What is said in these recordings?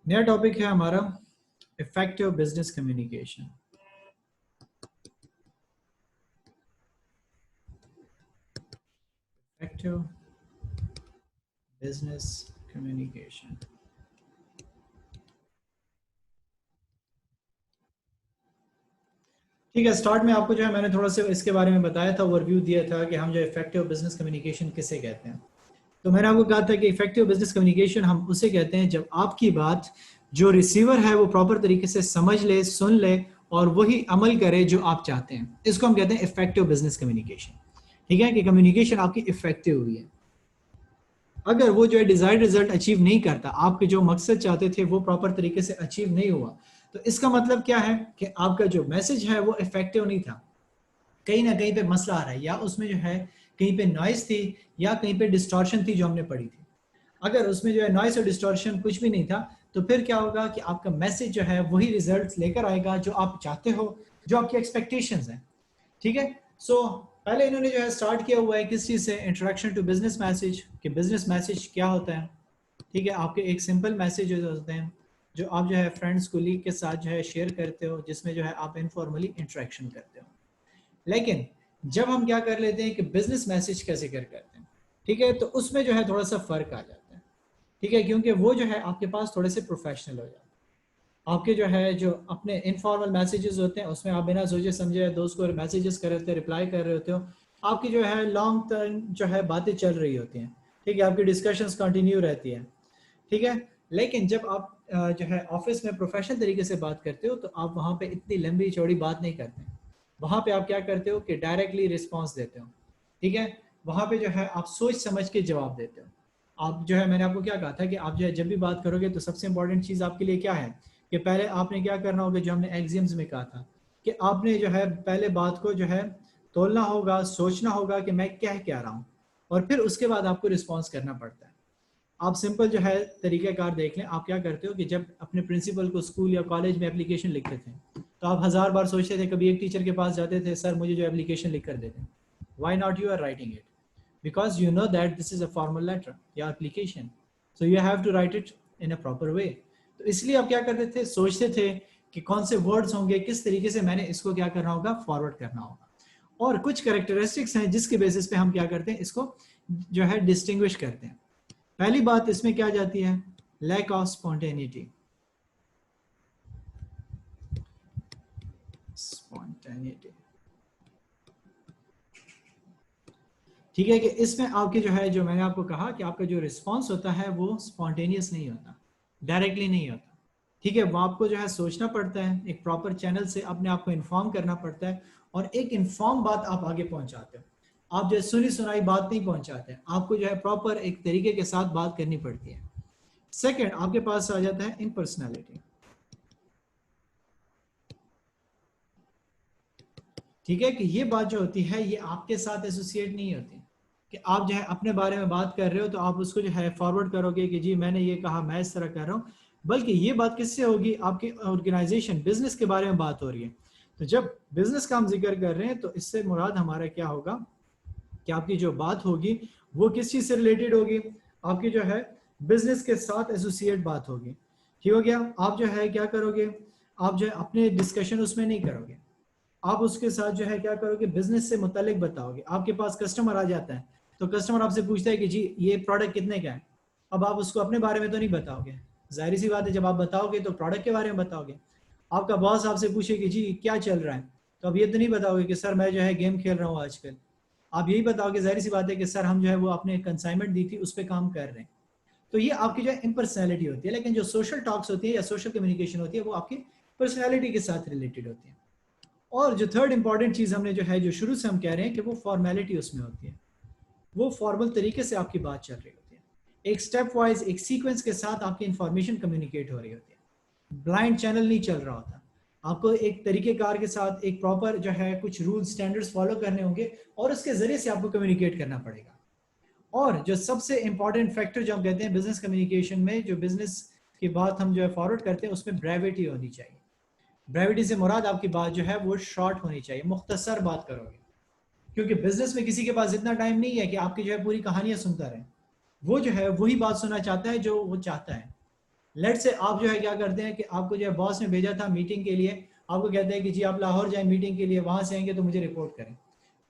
नया टॉपिक है हमारा effective business communication. Effective business communication. ठीक है, स्टार्ट में आपको जो है मैंने थोड़ा सा इसके बारे में बताया था, ओवरव्यू दिया था कि हम जो इफेक्टिव बिजनेस कम्युनिकेशन किसे कहते हैं। तो मैंने आपको कहा था कि इफेक्टिव बिजनेस कम्युनिकेशन हम उसे कहते हैं जब आपकी बात जो रिसीवर है वो प्रॉपर तरीके से समझ ले, सुन ले और वही अमल करे जो आप चाहते हैं। इसको हम कहते हैं इफेक्टिव बिजनेस कम्युनिकेशन। ठीक है कि कम्युनिकेशन आपकी इफेक्टिव हुई है। अगर वो जो है डिजायर्ड रिजल्ट अचीव नहीं करता, आपके जो मकसद चाहते थे वो प्रॉपर तरीके से अचीव नहीं हुआ, तो इसका मतलब क्या है कि आपका जो मैसेज है वो इफेक्टिव नहीं था। कहीं ना कहीं पे मसला आ रहा है, या उसमें जो है कहीं पे नॉइस थी या कहीं पे डिस्टॉर्शन थी जो हमने पढ़ी थी। अगर उसमें जो है नॉइस और डिस्टॉर्शन कुछ भी नहीं था, तो फिर क्या होगा कि आपका मैसेज जो है वही रिजल्ट्स लेकर आएगा जो आप चाहते हो, जो आपकी एक्सपेक्टेशंस हैं। ठीक है। सो पहले इन्होंने जो है स्टार्ट किया हुआ है किस चीज से, इंट्रोडक्शन टू बिजनेस मैसेज, कि बिजनेस मैसेज क्या होता है। ठीक है, आपके एक सिंपल मैसेज होते हैं जो आप जो है फ्रेंड्स कोलीग के साथ जो है शेयर करते हो, जिसमें जो है आप इनफॉर्मली इंटरेक्शन करते हो। लेकिन जब हम क्या कर लेते हैं कि बिजनेस मैसेज कैसे करते हैं, ठीक है, तो उसमें जो है थोड़ा सा फर्क आ जाता है। ठीक है, क्योंकि वो जो है आपके पास थोड़े से प्रोफेशनल हो जाते हैं। आपके जो है जो अपने इनफॉर्मल मैसेजेस होते हैं उसमें आप बिना सोचे समझे दोस्त को मैसेजेस कर रहे होते हैं, रिप्लाई कर रहे होते हो, आपकी जो है लॉन्ग टर्म जो है बातें चल रही होती हैं। ठीक है, आपकी डिस्कशंस कंटिन्यू रहती है। ठीक है। लेकिन जब आप जो है ऑफिस में प्रोफेशनल तरीके से बात करते हो तो आप वहाँ पे इतनी लंबी चौड़ी बात नहीं करते। वहाँ पे आप क्या करते हो कि डायरेक्टली रिस्पॉन्स देते हो। ठीक है, वहाँ पे जो है आप सोच समझ के जवाब देते हो। आप जो है, मैंने आपको क्या कहा था कि आप जो है जब भी बात करोगे तो सबसे इंपॉर्टेंट चीज़ आपके लिए क्या है कि पहले आपने क्या करना होगा, जो हमने एग्जाम्स में कहा था कि आपने जो है पहले बात को जो है तोलना होगा, सोचना होगा कि मैं क्या कह रहा हूँ, और फिर उसके बाद आपको रिस्पॉन्स करना पड़ता है। आप सिंपल जो है तरीक़ाकार देख लें, आप क्या करते हो कि जब अपने प्रिंसिपल को स्कूल या कॉलेज में एप्लीकेशन लिखते थे तो आप हज़ार बार सोचते थे, कभी एक टीचर के पास जाते थे, सर मुझे जो एप्लीकेशन लिख कर देते, why not you are writing it, because you know that this is a formal letter या application, so you have to write it in a proper way। तो इसलिए आप क्या करते थे, सोचते थे कि कौन से वर्ड्स होंगे, किस तरीके से मैंने इसको क्या करना होगा, फॉरवर्ड करना होगा। और कुछ कैरेक्टरिस्टिक्स हैं जिसके बेसिस पे हम क्या करते हैं, इसको जो है डिस्टिंग्विश करते हैं। पहली बात इसमें क्या जाती है, लैक ऑफ स्पॉन्टेनिटी। स्पॉन्टेनिटी, ठीक है, कि इसमें आपके जो है, जो मैंने आपको कहा कि आपका जो रिस्पॉन्स होता है वो स्पॉन्टेनियस नहीं होता, डायरेक्टली नहीं होता। ठीक है, वो आपको जो है सोचना पड़ता है, एक प्रॉपर चैनल से अपने आप को इन्फॉर्म करना पड़ता है, और एक इन्फॉर्म बात आप आगे पहुंचाते हो। आप जो है सुनी सुनाई बात नहीं पहुंचाते, आपको जो है प्रॉपर एक तरीके के साथ बात करनी पड़ती है। सेकेंड, आपके पास आ जाता है इम्पर्सनैलिटी। ठीक है, कि ये बात जो होती है ये आपके साथ एसोसिएट नहीं होती, कि आप जो है अपने बारे में बात कर रहे हो तो आप उसको जो है फॉरवर्ड करोगे कि जी मैंने ये कहा, मैं इस तरह कर रहा हूँ, बल्कि ये बात किससे होगी, आपके ऑर्गेनाइजेशन बिजनेस के बारे में बात हो रही है। तो जब बिजनेस का हम जिक्र कर रहे हैं तो इससे मुराद हमारा क्या होगा कि आपकी जो बात होगी वो किस चीज से रिलेटेड होगी, आपकी जो है बिजनेस के साथ एसोसिएट बात होगी। ठीक हो गया। आप जो है क्या करोगे, आप जो है अपने डिस्कशन उसमें नहीं करोगे, आप उसके साथ जो है क्या करोगे, बिजनेस से मुतालिक बताओगे। आपके पास कस्टमर आ जाता है तो कस्टमर आपसे पूछता है कि जी ये प्रोडक्ट कितने का है, अब आप उसको अपने बारे में तो नहीं बताओगे, जाहिर सी बात है जब आप बताओगे तो प्रोडक्ट के बारे में बताओगे। आपका बॉस आपसे पूछे कि जी क्या चल रहा है, तो अब ये तो नहीं बताओगे कि सर मैं जो है गेम खेल रहा हूँ आजकल, आप यही बताओगे जाहिर सी बात है कि सर हम जो है वो आपने कंसाइनमेंट दी थी उस पर काम कर रहे हैं। तो ये आपकी जो है इम्पर्सनैलिटी होती है। लेकिन जो सोशल टॉक्स होती है या सोशल कम्युनिकेशन होती है वो आपकी पर्सनैलिटी के साथ रिलेटेड होती है। और जो थर्ड इंपॉर्टेंट चीज हमने जो है, जो शुरू से हम कह रहे हैं कि वो फॉर्मेलिटी उसमें होती है, वो फॉर्मल तरीके से आपकी बात चल रही होती है, एक स्टेप वाइज एक सीक्वेंस के साथ आपकी इंफॉर्मेशन कम्युनिकेट हो रही होती है, ब्लाइंड चैनल नहीं चल रहा होता। आपको एक तरीकेकार के साथ एक प्रॉपर जो है कुछ रूल स्टैंडर्ड्स फॉलो करने होंगे और उसके जरिए से आपको कम्युनिकेट करना पड़ेगा। और जो सबसे इंपॉर्टेंट फैक्टर जो हम कहते हैं बिजनेस कम्युनिकेशन में, जो बिजनेस की बात हम जो है फॉरवर्ड करते हैं उसमें ब्रेविटी होनी चाहिए। ब्रेविटी से मुराद आपकी बात जो है वो शॉर्ट होनी चाहिए, मुख्तसर बात करोगे, क्योंकि बिजनेस में किसी के पास इतना टाइम नहीं है कि आपकी जो है पूरी कहानियां सुनता रहे। वो जो है वही बात सुनना चाहता है जो वो चाहता है। लेट से आप जो है क्या करते हैं कि आपको जो है बॉस ने भेजा था मीटिंग के लिए, आपको कहते हैं कि जी आप लाहौर जाएं मीटिंग के लिए, वहां से आएंगे तो मुझे रिपोर्ट करें।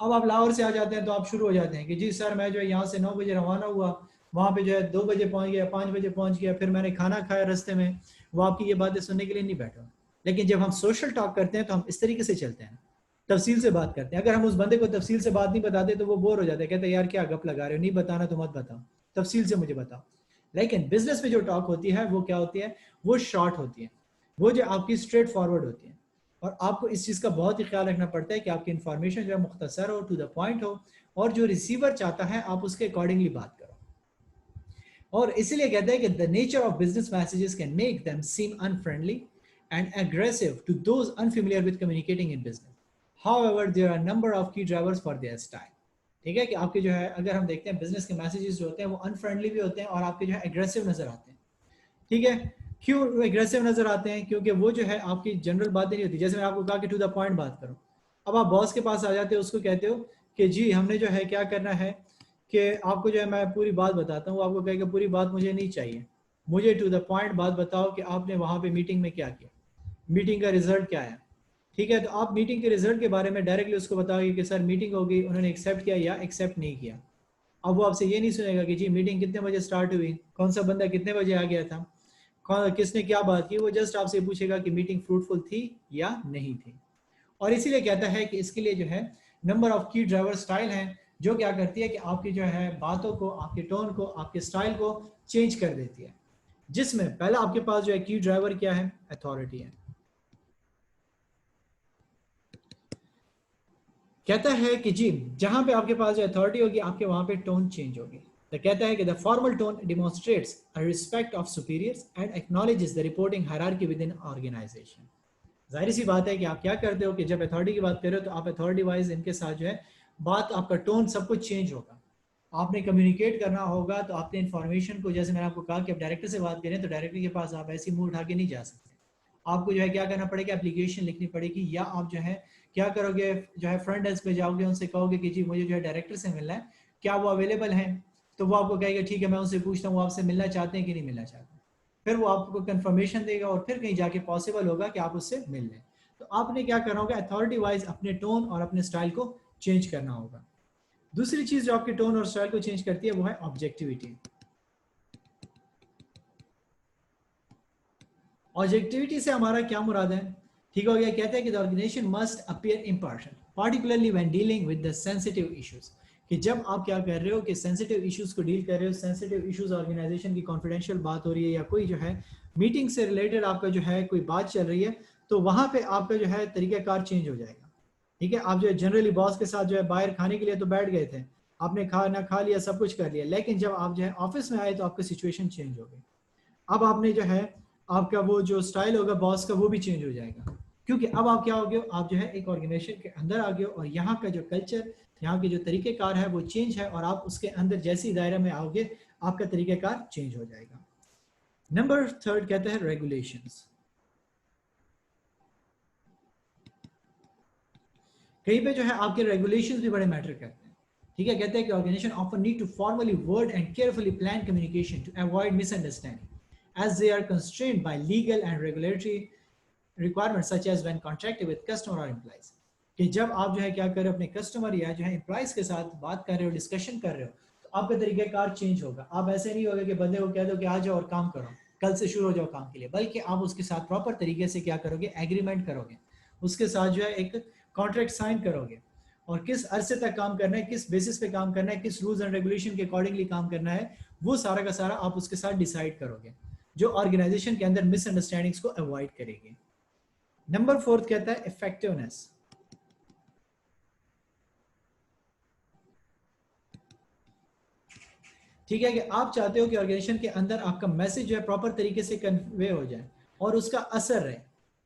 अब आप लाहौर से आ जाते हैं तो आप शुरू हो जाते हैं कि जी सर मैं जो है यहाँ से 9 बजे रवाना हुआ, वहाँ पे जो है 2 बजे पहुँच गया, 5 बजे पहुँच गया, फिर मैंने खाना खाया रास्ते में। वो आपकी ये बातें सुनने के लिए नहीं बैठा। लेकिन जब हम सोशल टॉक करते हैं तो हम इस तरीके से चलते हैं, तफसील से बात करते हैं। अगर हम उस बंदे को तफसील से बात नहीं बताते तो वो बोर हो जाते हैं, कहते हैं यार क्या गप लगा रहे हो, नहीं बताना तो मत बताओ, तफसील से मुझे बताओ। लेकिन बिजनेस में जो टॉक होती है वो क्या होती है, वो शॉर्ट होती है, वो जो आपकी स्ट्रेट फॉरवर्ड होती है। और आपको इस चीज़ का बहुत ही ख्याल रखना पड़ता है कि आपकी इंफॉर्मेशन जो है मुख्तसर हो, टू द पॉइंट हो, और जो रिसीवर चाहता है आप उसके अकॉर्डिंगली बात करो। और इसीलिए कहते हैं कि the nature of business messages can make them seem unfriendly and aggressive to those unfamiliar with communicating in business. However there are number of key drivers for their style. ठीक है कि आपके जो है अगर हम देखते हैं बिजनेस के मैसेजेस जो होते हैं वो अनफ्रेंडली भी होते हैं और आपके जो है एग्रेसिव नजर आते हैं। ठीक है, क्यों एग्रेसिव नजर आते हैं? क्योंकि वो जो है आपकी जनरल बातें नहीं होती, जैसे मैं आपको कहा कि टू द पॉइंट बात करो। अब आप बॉस के पास आ जाते हो, उसको कहते हो कि जी हमने जो है क्या करना है कि आपको जो है मैं पूरी बात बताता हूँ, आपको कहेगा पूरी बात मुझे नहीं चाहिए, मुझे टू द पॉइंट बात बताओ कि आपने वहाँ पे मीटिंग में क्या किया, मीटिंग का रिजल्ट क्या है। ठीक है, तो आप मीटिंग के रिजल्ट के बारे में डायरेक्टली उसको बताओगे कि सर मीटिंग होगी, उन्होंने एक्सेप्ट किया या एक्सेप्ट नहीं किया। अब वो आपसे ये नहीं सुनेगा कि जी मीटिंग कितने बजे स्टार्ट हुई, कौन सा बंदा कितने बजे आ गया था, किसने क्या बात की। वो जस्ट आपसे पूछेगा कि मीटिंग फ्रूटफुल थी या नहीं थी। और इसीलिए कहता है कि इसके लिए जो है नंबर ऑफ की ड्राइवर स्टाइल हैं, जो क्या करती है कि आपकी जो है बातों को, आपके टोन को, आपके स्टाइल को चेंज कर देती है। जिसमें पहला आपके पास जो है की ड्राइवर क्या है, अथॉरिटी है। कहता है कि जी जहां पे आपके पास जो अथॉरिटी होगी आपके वहां पे टोन चेंज होगी। तो कहता है कि the formal tone demonstrates a respect of superiors and acknowledges the reporting hierarchy within organisation. जाहिर सी बात है कि आप क्या करते हो कि जब अथॉरिटी की बात कर रहे हो तो आप अथॉरिटी वाइज इनके साथ जो है बात, आपका टोन सब कुछ चेंज होगा। आपने कम्युनिकेट करना होगा तो आपने इन्फॉर्मेशन को, जैसे मैंने आपको कहा कि आप डायरेक्टर से बात करें तो डायरेक्टर के पास आप ऐसी मुंह उठा के नहीं जा सकते। आपको जो है क्या करना पड़ेगा, एप्लीकेशन लिखनी पड़ेगी, या आप जो है क्या करोगे, जो है फ्रंट डेस्क पे जाओगे, उनसे कहोगे कि जी मुझे जो है डायरेक्टर से मिलना है, क्या वो अवेलेबल हैं। तो वो आपको कहेगा ठीक है मैं उनसे पूछता हूँ वो आपसे मिलना चाहते हैं कि नहीं मिलना चाहते। फिर वो आपको कंफर्मेशन देगा और फिर कहीं जाके पॉसिबल होगा कि आप उससे मिल लें। तो आपने क्या करना होगा, अथॉरिटी वाइज अपने टोन और अपने स्टाइल को चेंज करना होगा। दूसरी चीज जो आपके टोन और स्टाइल को चेंज करती है वो है ऑब्जेक्टिविटी। ऑब्जेक्टिविटी से हमारा क्या मुराद है? ठीक हो गया, कहते हैं कि the organisation must appear impartial particularly when dealing with the sensitive issues. कि जब आप क्या कर रहे हो कि सेंसिटिव इश्यूज को डील कर रहे हो, सेंसिटिव इश्यूज ऑर्गेनाइजेशन की कॉन्फिडेंशियल बात हो रही है या कोई जो है मीटिंग से रिलेटेड आपका जो है कोई बात चल रही है, तो वहां पे आपका जो है तरीकाकार चेंज हो जाएगा। ठीक है, आप जो है जनरली बॉस के साथ जो है बाहर खाने के लिए तो बैठ गए थे, आपने खाना खा लिया, सब कुछ कर लिया, लेकिन जब आप जो है ऑफिस में आए तो आपकी सिचुएशन चेंज हो गई। अब आपने जो है आपका वो जो स्टाइल होगा बॉस का वो भी चेंज हो जाएगा, क्योंकि अब आप क्या हो गए, आप जो है एक ऑर्गेनाइजेशन के अंदर आ गए और यहाँ का जो कल्चर, यहाँ के जो तरीकेकार है वो चेंज है, और आप उसके अंदर जैसी दायरा में आओगे आपका तरीकेकार चेंज हो जाएगा। नंबर थर्ड कहता है रेगुलेशंस। कहीं पे जो है आपके रेगुलेशंस भी बड़े मैटर करते हैं। ठीक है, कहते हैं कि organization often need to formally word and carefully plan communication to avoid misunderstanding as they are constrained by legal and regulatory requirements such as when contracting with customer or employees। कि जब आप जो है क्या कर रहे हो अपने कस्टमर या जो है एम्प्लॉइज के साथ बात कर रहे हो, डिस्कशन कर रहे हो, तो आपका तरीकेकार चेंज होगा। आप ऐसे नहीं होगा कि बंदे को कह दो कि आ जाओ और काम करो, कल से शुरू हो जाओ काम के लिए, बल्कि आप उसके साथ प्रॉपर तरीके से क्या करोगे, एग्रीमेंट करोगे, उसके साथ जो है एक कॉन्ट्रैक्ट साइन करोगे, और किस अरसे तक काम करना है, किस बेसिस पे काम करना है, किस रूल्स एंड रेगुलेशन के अकॉर्डिंगली काम करना है, वो सारा का सारा आप उसके साथ डिसाइड करोगे, जो ऑर्गेनाइजेशन के अंदर मिसअंडरस्टैंडिंग्स को अवॉइड करेगी। नंबर फोर्थ कहता है इफेक्टिवनेस। ठीक है, कि आप चाहते हो कि ऑर्गेनाइजेशन के अंदर आपका मैसेज जो है प्रॉपर तरीके से कन्वे हो जाए और उसका असर रहे।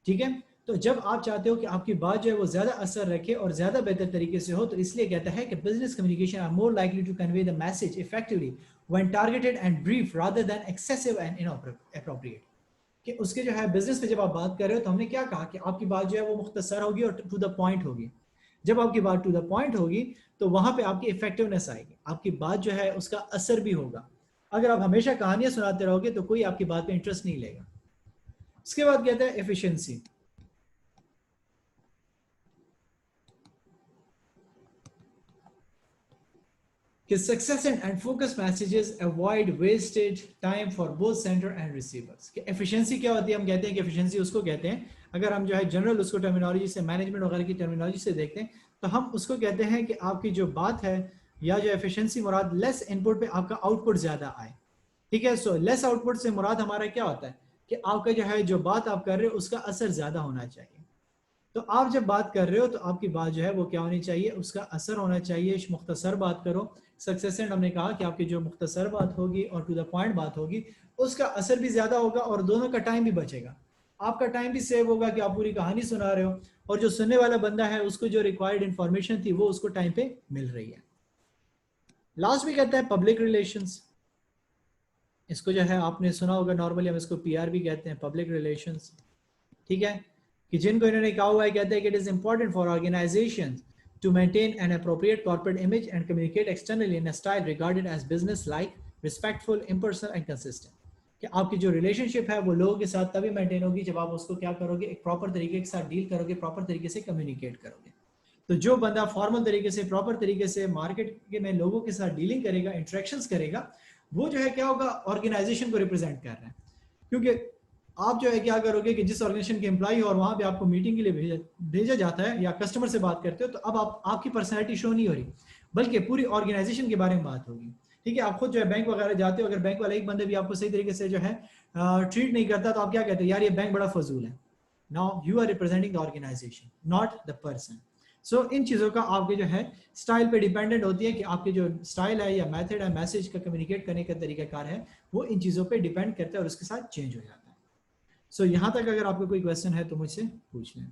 ठीक है, तो जब आप चाहते हो कि आपकी बात जो है वो ज्यादा असर रखे और ज्यादा बेहतर तरीके से हो, तो इसलिए कहता है कि business communication are more likely to convey the message effectively when targeted and brief rather than excessive and inappropriate. कि उसके जो है बिजनेस में जब आप बात कर रहे हो तो हमने क्या कहा कि आपकी बात जो है वो मुख्तसर होगी और टू द पॉइंट होगी। जब आपकी बात टू द पॉइंट होगी तो वहां पे आपकी इफेक्टिवनेस आएगी, आपकी बात जो है उसका असर भी होगा, अगर आप हमेशा कहानियां सुनाते रहोगे तो कोई आपकी बात पे इंटरेस्ट नहीं लेगा। इसके बाद कहता है एफिशिएंसी। कि succession and focused messages avoid wasted time for both sender and receivers। कि efficiency क्या होती है, हम कहते हैं कि efficiency उसको कहते हैं, अगर हम जो है जनरल उसको टर्मिनोलॉजी से, मैनेजमेंट वगैरह की टर्मिनोलॉजी से देखते हैं तो हम उसको कहते हैं कि आपकी जो बात है या जो एफिशिएंसी मुराद लेस इनपुट पे आपका आउटपुट ज्यादा आए। ठीक है, सो लेस आउटपुट से मुराद हमारा क्या होता है कि आपका जो है जो बात आप कर रहे हो उसका असर ज्यादा होना चाहिए। तो आप जब बात कर रहे हो तो आपकी बात जो है वो क्या होनी चाहिए, उसका असर होना चाहिए। मुख्तसर बात करो, सक्सेसेंट हमने कहा कि आपकी जो मुख्तसर बात होगी और टू द पॉइंट बात होगी उसका असर भी ज्यादा होगा और दोनों का टाइम भी बचेगा। आपका टाइम भी सेव होगा कि आप पूरी कहानी सुना रहे हो और जो सुनने वाला बंदा है उसको जो रिक्वायर्ड इंफॉर्मेशन थी वो उसको टाइम पे मिल रही है। लास्ट भी कहता है पब्लिक रिलेशंस। इसको जो है आपने सुना होगा, नॉर्मली हम इसको पीआर भी कहते हैं, पब्लिक रिलेशंस। ठीक है, कि जिनको इन्होंने कहा हुआ है, कहते हैं कि it is important for organisations to maintain an appropriate corporate image and communicate externally in a style regarded as business like, respectful, impersonal and consistent। कि आपकी जो रिलेशनशिप है वो लोगों के साथ तभी मेंटेन होगी जब आप उसको क्या करोगे, एक प्रॉपर तरीके के साथ डील करोगे, प्रॉपर तरीके से कम्युनिकेट करोगे। तो जो बंदा फॉर्मल तरीके से, प्रॉपर तरीके से मार्केट में लोगों के साथ डीलिंग करेगा, इंटरेक्शंस करेगा, वो जो है क्या होगा, ऑर्गेनाइजेशन को रिप्रेजेंट कर रहा है। क्योंकि आप जो है क्या करोगे कि जिस ऑर्गेनाइजेशन के एम्प्लॉय और वहां पे आपको मीटिंग के लिए भेजा जाता है या कस्टमर से बात करते हो तो अब आपकी पर्सनैलिटी शो नहीं हो रही बल्कि पूरी ऑर्गेनाइजेशन के बारे में बात होगी। ठीक है, आप खुद जो है बैंक वगैरह जाते हो, अगर बैंक वाला एक बंदे भी आपको सही तरीके से जो है ट्रीट नहीं करता तो आप क्या कहते हो, यार ये बैंक बड़ा फजूल है। Now you are representing the organization not the person. So इन चीज़ों का आपके जो है स्टाइल पे डिपेंडेंट होती है कि आपके जो स्टाइल है या मेथड है, मैसेज का कम्युनिकेट करने का तरीकाकार है, वो इन चीज़ों पे डिपेंड करता है और उसके साथ चेंज हो जाता है। सो यहाँ तक अगर आपको कोई क्वेश्चन है तो मुझसे पूछ लें।